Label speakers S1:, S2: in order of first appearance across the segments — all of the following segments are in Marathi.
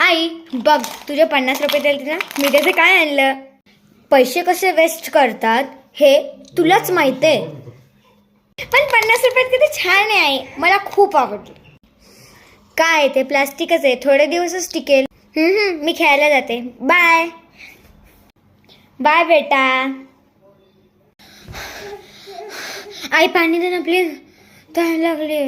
S1: आई बघ, तुझे 50 रुपये दिले ना, मी त्याचे काय आणलं. पैसे कसे वेस्ट करतात हे तुलाच माहित आहे. पण 50 रुपयात किती छान आहे आई, मला खूप आवडले. काय ते प्लास्टिकच आहे, थोडे दिवसच टिकेल. मी खेळायला जाते. बाय बाय बेटा. आई पाणी दे ना प्लीज, तहान लागली.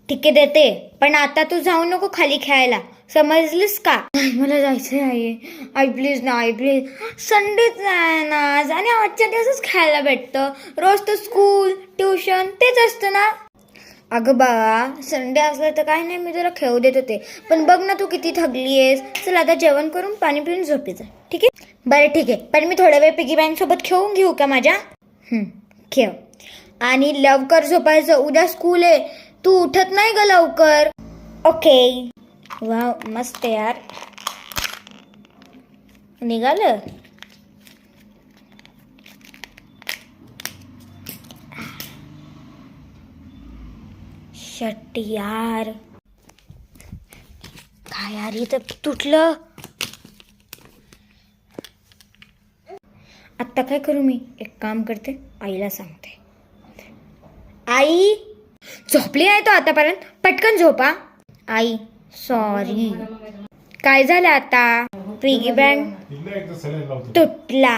S1: ठीक आहे देते, पण आता तू जाऊ नको खाली खेळायला, समजलीस का. मला जायचंय आई. आई प्लीज ना आई प्लीज. संडेच आहे ना आज, आणि आजच्या दिवसच खेळायला भेटतं. रोज तर स्कूल ट्युशन तेच असतं ना. अगं बाळा, संडे असला तर काय नाही, मी तुला खेळू देत होते. पण बघ ना तू किती थकली आहेस. चल आता जेवण करून पाणी पिऊन झोपेचं. ठीक आहे. बरं ठीक आहे, पण मी थोड्या वेळ पिगी बँक सोबत खेळून घेऊ का माझ्या. खेळ. आणि लवकर झोपायचं, उद्या स्कूल आहे. तू उठत नाही ग लवकर. ओके. वा मस्त यार. निघालं. शट यार, काय यार इथं तुटलं. आत्ता काय करू मी. एक काम करते, आईला सांगते. आई झोपली आहे तो आतापर्यंत, पटकन झोपा. आई सॉरी. काय झालं आता. पिगी बँक तुटला.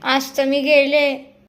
S1: आज तर मी गेले.